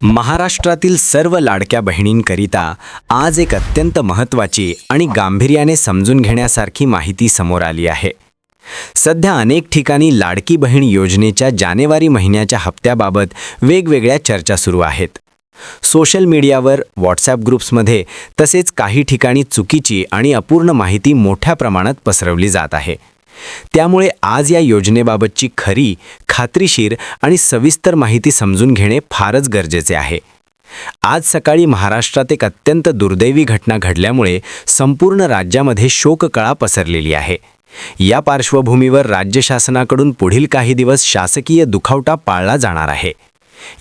महाराष्ट्रातील सर्व लाडक्या बहिणींकरिता आज एक अत्यंत महत्त्वाची आणि गांभीर्याने समजून घेण्यासारखी माहिती समोर आली आहे. सध्या अनेक ठिकाणी लाडकी बहीण योजनेच्या जानेवारी महिन्याच्या हप्त्याबाबत वेगवेगळ्या चर्चा सुरू आहेत. सोशल मीडियावर, व्हॉट्सॲप ग्रुप्समध्ये तसेच काही ठिकाणी चुकीची आणि अपूर्ण माहिती मोठ्या प्रमाणात पसरवली जात आहे. त्यामुळे आज या योजनेबाबतची खरी, खात्रीशीर आणि सविस्तर माहिती समजून घेणे फारच गरजेचे आहे. आज सकाळी महाराष्ट्रात एक अत्यंत दुर्दैवी घटना घडल्यामुळे संपूर्ण राज्यामध्ये शोककळा पसरलेली आहे. या पार्श्वभूमीवर राज्य शासनाकडून पुढील काही दिवस शासकीय दुखावटा पाळला जाणार आहे.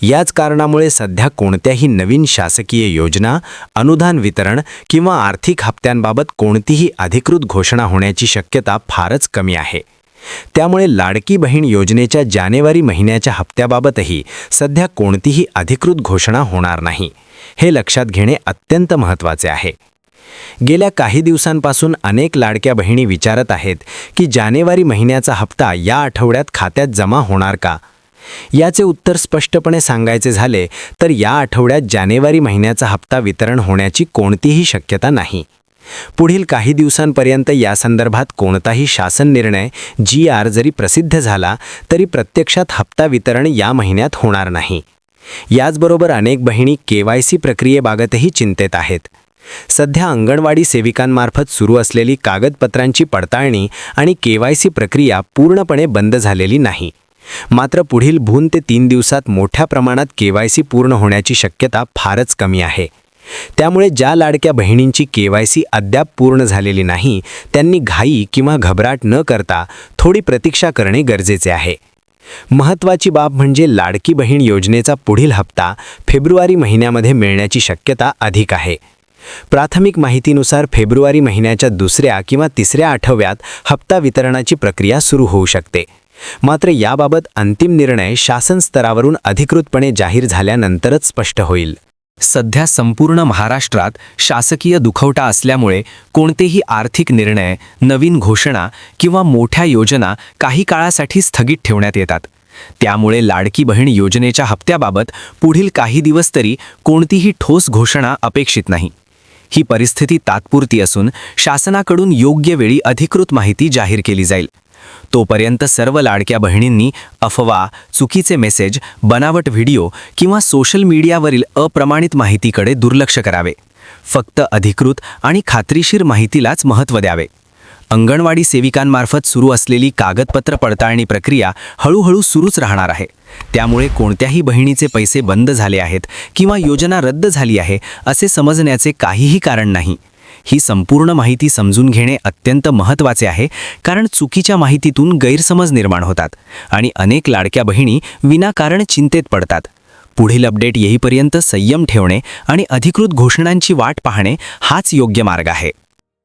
याच कारणामुळे सध्या कोणत्याही नवीन शासकीय योजना, अनुदान वितरण किंवा आर्थिक हप्त्यांबाबत कोणतीही अधिकृत घोषणा होण्याची शक्यता फारच कमी आहे. त्यामुळे लाडकी बहीण योजनेच्या जानेवारी महिन्याच्या हप्त्याबाबतही सध्या कोणतीही अधिकृत घोषणा होणार नाही, हे लक्षात घेणे अत्यंत महत्त्वाचे आहे. गेल्या काही दिवसांपासून अनेक लाडक्या बहिणी विचारत आहेत की जानेवारी महिन्याचा हप्ता या आठवड्यात खात्यात जमा होणार का? याचे उत्तर स्पष्टपणे सांगायचे झाले तर या आठवड्यात जानेवारी महिन्याचा हप्ता वितरण होण्याची कोणतीही शक्यता नाही. पुढील काही दिवसांपर्यंत या संदर्भात कोणताही शासन निर्णय GR जरी प्रसिद्ध झाला तरी प्रत्यक्षात हप्ता वितरण या महिन्यात होणार नाही. याचबरोबर अनेक बहिणी KYC प्रक्रियेबाबतही चिंतेत आहेत. सध्या अंगणवाडी सेविकांमार्फत सुरू असलेली कागदपत्रांची पडताळणी आणि KYC प्रक्रिया पूर्णपणे बंद झालेली नाही. मात्र पुढील 2 ते 3 दिवसात मोठ्या प्रमाणात KYC पूर्ण होण्याची शक्यता फारच कमी आहे. त्यामुळे ज्या लाडक्या बहिणींची KYC अद्याप पूर्ण झालेली नाही त्यांनी घाई किंवा घबराट न करता थोडी प्रतीक्षा करणे गरजेचे आहे. महत्त्वाची बाब म्हणजे लाडकी बहीण योजनेचा पुढील हप्ता फेब्रुवारी महिन्यामध्ये मिळण्याची शक्यता अधिक आहे. प्राथमिक माहितीनुसार फेब्रुवारी महिन्याच्या 2ऱ्या किंवा 3ऱ्या आठवड्यात हप्ता वितरणाची प्रक्रिया सुरू होऊ शकते. मात्र याबाबत अंतिम निर्णय शासन स्तरावरून अधिकृतपणे जाहीर झाल्यानंतरच स्पष्ट होईल. सध्या संपूर्ण महाराष्ट्रात शासकीय दुखवटा असल्यामुळे कोणतेही आर्थिक निर्णय, नवीन घोषणा किंवा मोठ्या योजना काही काळासाठी स्थगित ठेवण्यात येतात. त्यामुळे लाडकी बहीण योजनेच्या हप्त्याबाबत पुढील काही दिवस तरी कोणतीही ठोस घोषणा अपेक्षित नाही. ही परिस्थिती तात्पुरती असून शासनाकडून योग्य वेळी अधिकृत माहिती जाहीर केली जाईल. तोपर्यंत सर्व लाडक्या बहिणींनी अफवा, चुकीचे मेसेज, बनावट व्हिडिओ किंवा सोशल मीडियावरील अप्रमाणित माहितीकडे दुर्लक्ष करावे. फक्त अधिकृत आणि खात्रीशीर माहितीलाच महत्त्व द्यावे. अंगणवाडी सेविकांमार्फत सुरू असलेली कागदपत्र पडताळणी प्रक्रिया हळूहळू सुरूच राहणार आहे. त्यामुळे कोणत्याही बहिणीचे पैसे बंद झाले आहेत किंवा योजना रद्द झाली आहे असे समजण्याचे काहीही कारण नाही. ही संपूर्ण माहिती समजून घेणे अत्यंत महत्त्वाचे आहे, कारण चुकीच्या माहितीतून गैरसमज निर्माण होतात आणि अनेक लाडक्या बहिणी विनाकारण चिंतेत पडतात. पुढील अपडेट येईपर्यंत संयम ठेवणे आणि अधिकृत घोषणांची वाट पाहणे हाच योग्य मार्ग आहे.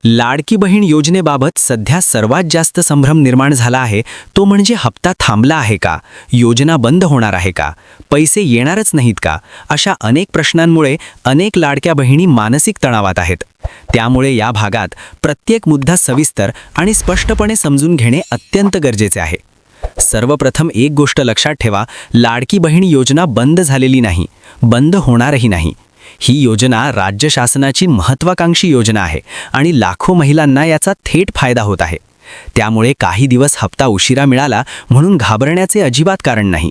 लाडकी बहीण योजनेबाबत सध्या सर्वात जास्त संभ्रम निर्माण झाला आहे तो म्हणजे हप्ता थांबला आहे का, योजना बंद होणार आहे का, पैसे येणारच नाहीत का, अशा अनेक प्रश्नांमुळे अनेक लाडक्या बहिणी मानसिक तणावात आहेत. त्यामुळे या भागात प्रत्येक मुद्दा सविस्तर आणि स्पष्टपणे समजून घेणे अत्यंत गरजेचे आहे. सर्वप्रथम एक गोष्ट लक्षात ठेवा, लाडकी बहीण योजना बंद झालेली नाही, बंद होणारही नाही. ही योजना राज्य शासनाची महत्त्वाकांक्षी योजना आहे आणि लाखो महिलांना याचा थेट फायदा होत आहे. त्यामुळे काही दिवस हप्ता उशिरा मिळाला म्हणून घाबरण्याचे अजिबात कारण नाही.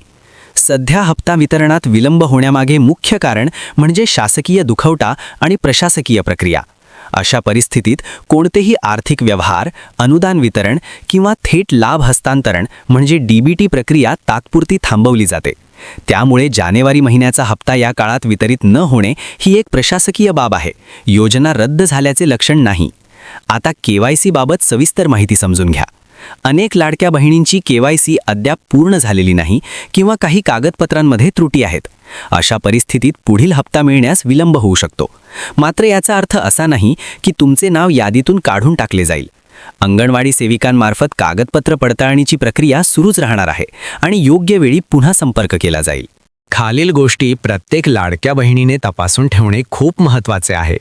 सध्या हप्ता वितरणात विलंब होण्यामागे मुख्य कारण म्हणजे शासकीय दुखवटा आणि प्रशासकीय प्रक्रिया. अशा परिस्थितीत कोणतेही आर्थिक व्यवहार, अनुदान वितरण किंवा थेट लाभ हस्तांतरण म्हणजे DBT प्रक्रिया तात्पुरती थांबवली जाते. त्यामुळे जानेवारी महिन्याचा हप्ता या काळात वितरित न होणे ही एक प्रशासकीय बाब आहे, योजना रद्द झाल्याचे लक्षण नाही. आता KYC बाबत सविस्तर माहिती समजून घ्या. अनेक लाडक्या बहिणींची KYC अद्याप पूर्ण झालेली नाही किंवा काही कागदपत्रांमध्ये त्रुटी आहेत. अशा परिस्थितीत पुढील हप्ता मिळण्यास विलंब होऊ शकतो. मात्र याचा अर्थ असा नाही की तुमचे नाव यादीतून काढून टाकले जाईल. अंगणवाडी सेविकांमार्फत कागदपत्र पडताळणीची प्रक्रिया सुरूच राहणार आहे आणि योग्य वेळी पुन्हा संपर्क केला जाईल. खालील गोष्टी प्रत्येक लाडक्या बहिणीने तपासून ठेवणे खूप महत्त्वाचे आहे.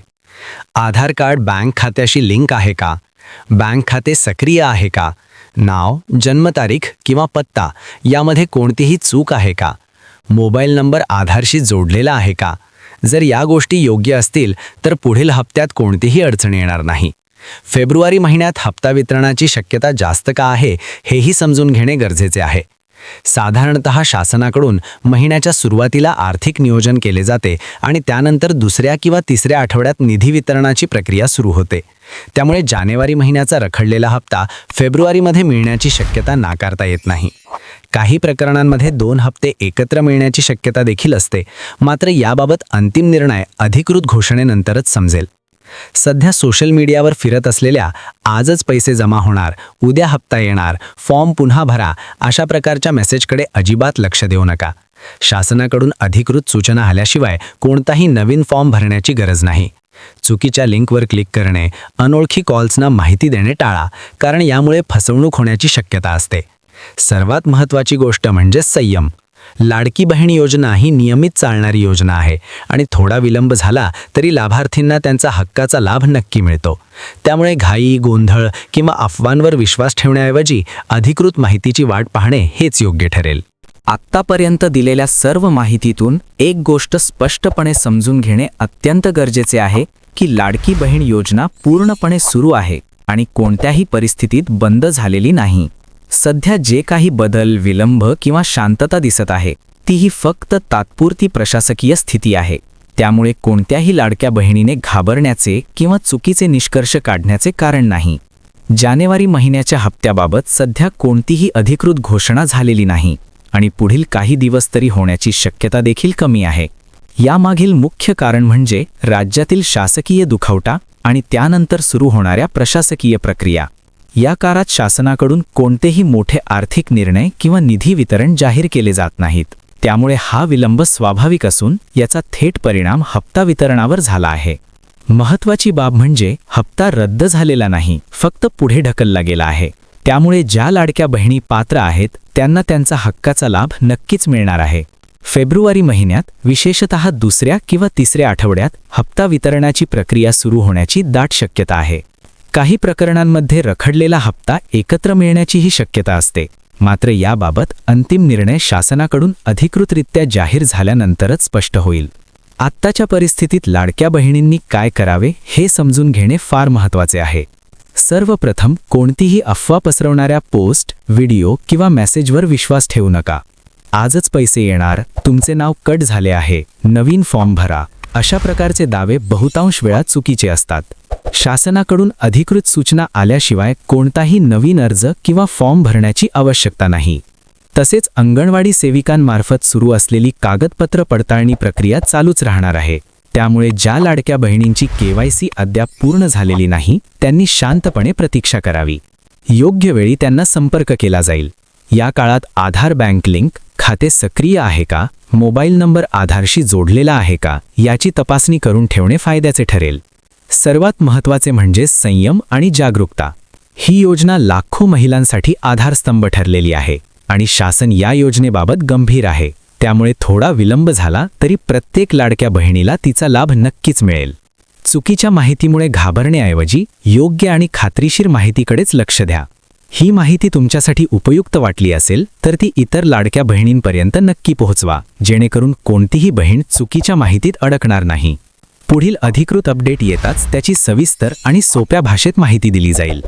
आधार कार्ड बँक खात्याशी लिंक आहे का? बँक खाते सक्रिय आहे का? नाव, जन्मतारीख किंवा पत्ता यामध्ये कोणतीही चूक आहे का? मोबाईल नंबर आधारशी जोडलेला आहे का? जर या गोष्टी योग्य असतील तर पुढील हप्त्यात कोणतीही अडचण येणार नाही. फेब्रुवारी महिन्यात हप्ता वितरणाची शक्यता जास्त का आहे हेही समजून घेणे गरजेचे आहे. साधारणतः शासनाकडून महिन्याच्या सुरुवातीला आर्थिक नियोजन केले जाते आणि त्यानंतर दुसऱ्या किंवा तिसऱ्या आठवड्यात निधी वितरणाची प्रक्रिया सुरू होते. त्यामुळे जानेवारी महिन्याचा रखडलेला हप्ता फेब्रुवारीमध्ये मिळण्याची शक्यता नाकारता येत नाही. काही प्रकरणांमध्ये 2 हप्ते एकत्र मिळण्याची शक्यता देखील असते. मात्र याबाबत अंतिम निर्णय अधिकृत घोषणेनंतरच समजेल. सध्या सोशल मीडियावर फिरत असलेल्या आजच पैसे जमा होणार, उद्या हप्ता येणार, फॉर्म पुन्हा भरा अशा प्रकारच्या मेसेजकडे अजिबात लक्ष देऊ नका. शासनाकडून अधिकृत सूचना आल्याशिवाय कोणताही नवीन फॉर्म भरण्याची गरज नाही. चुकीच्या लिंकवर क्लिक करणे, अनोळखी कॉल्सना माहिती देणे टाळा, कारण यामुळे फसवणूक होण्याची शक्यता असते. सर्वात महत्त्वाची गोष्ट म्हणजे संयम. लाडकी बहीण योजना ही नियमित चालणारी योजना आहे आणि थोडा विलंब झाला तरी लाभार्थींना त्यांचा हक्काचा लाभ नक्की मिळतो. त्यामुळे घाई, गोंधळ किंवा अफवांवर विश्वास ठेवण्याऐवजी अधिकृत माहितीची वाट पाहणे हेच योग्य ठरेल. आत्तापर्यंत दिलेल्या सर्व माहितीतून एक गोष्ट स्पष्टपणे समजून घेणे अत्यंत गरजेचे आहे की लाडकी बहीण योजना पूर्णपणे सुरू आहे आणि कोणत्याही परिस्थितीत बंद झालेली नाही. सध्या जे काही बदल, विलंब किंवा शांतता दिसत आहे ती ही फक्त तात्पुरती प्रशासकीय स्थिती आहे. त्यामुळे कोणत्याही लाडक्या बहिणीने घाबरण्याचे किंवा चुकीचे निष्कर्ष काढण्याचे कारण नाही. जानेवारी महिन्याच्या हप्त्याबाबत सध्या कोणतीही अधिकृत घोषणा झालेली नाही आणि पुढील काही दिवस तरी होण्याची शक्यता देखील कमी आहे. यामागील मुख्य कारण म्हणजे राज्यातील शासकीय दुखवटा आणि त्यानंतर सुरू होणाऱ्या प्रशासकीय प्रक्रिया. या काळात शासनाकडून कोणतेही मोठे आर्थिक निर्णय किंवा निधी वितरण जाहीर केले जात नाहीत. त्यामुळे हा विलंब स्वाभाविक असून याचा थेट परिणाम हप्ता वितरणावर झाला आहे. महत्त्वाची बाब म्हणजे हप्ता रद्द झालेला नाही, फक्त पुढे ढकलला गेला आहे. त्यामुळे ज्या लाडक्या बहिणी पात्र आहेत त्यांना त्यांचा हक्काचा लाभ नक्कीच मिळणार आहे. फेब्रुवारी महिन्यात विशेषतः दुसऱ्या किंवा तिसऱ्या आठवड्यात हप्ता वितरणाची प्रक्रिया सुरू होण्याची दाट शक्यता आहे. काही प्रकरणांमध्ये रखडलेला हप्ता एकत्र मिळण्याचीही शक्यता असते. मात्र याबाबत अंतिम निर्णय शासनाकडून अधिकृतरित्या जाहीर झाल्यानंतरच स्पष्ट होईल. आत्ताच्या परिस्थितीत लाडक्या बहिणींनी काय करावे हे समजून घेणे फार महत्त्वाचे आहे. सर्वप्रथम कोणतीही अफवा पसरवणाऱ्या पोस्ट, व्हिडिओ किंवा मेसेजवर विश्वास ठेवू नका. आजच पैसे येणार, तुमचे नाव कट झाले आहे, नवीन फॉर्म भरा अशा प्रकारचे दावे बहुतांश वेळा चुकीचे असतात. शासनाकडून अधिकृत सूचना आल्याशिवाय कोणताही नवीन अर्ज किंवा फॉर्म भरण्याची आवश्यकता नाही. तसेच अंगणवाडी सेविकांमार्फत सुरू असलेली कागदपत्र पडताळणी प्रक्रिया चालूच राहणार आहे. त्यामुळे ज्या लाडक्या बहिणींची KYC अद्याप पूर्ण झालेली नाही त्यांनी शांतपणे प्रतीक्षा करावी. योग्य वेळी त्यांना संपर्क केला जाईल. या काळात आधार बँक लिंक, खाते सक्रिय आहे का, मोबाईल नंबर आधारशी जोडलेला आहे का याची तपासणी करून ठेवणे फायद्याचे ठरेल. सर्वात महत्त्वाचे म्हणजे संयम आणि जागरूकता. ही योजना लाखो महिलांसाठी आधारस्तंभ ठरलेली आहे आणि शासन या योजनेबाबत गंभीर आहे. त्यामुळे थोडा विलंब झाला तरी प्रत्येक लाडक्या बहिणीला तिचा लाभ नक्कीच मिळेल. चुकीच्या माहितीमुळे घाबरण्याऐवजी योग्य आणि खात्रीशीर माहितीकडेच लक्ष द्या. ही माहिती तुमच्यासाठी उपयुक्त वाटली असेल तर ती इतर लाडक्या बहिणींपर्यंत नक्की पोहोचवा, जेणेकरून कोणतीही बहीण चुकीच्या माहितीत अडकणार नाही. पुढील अधिकृत अपडेट येताच त्याची सविस्तर आणि सोप्या भाषेत माहिती दिली जाईल.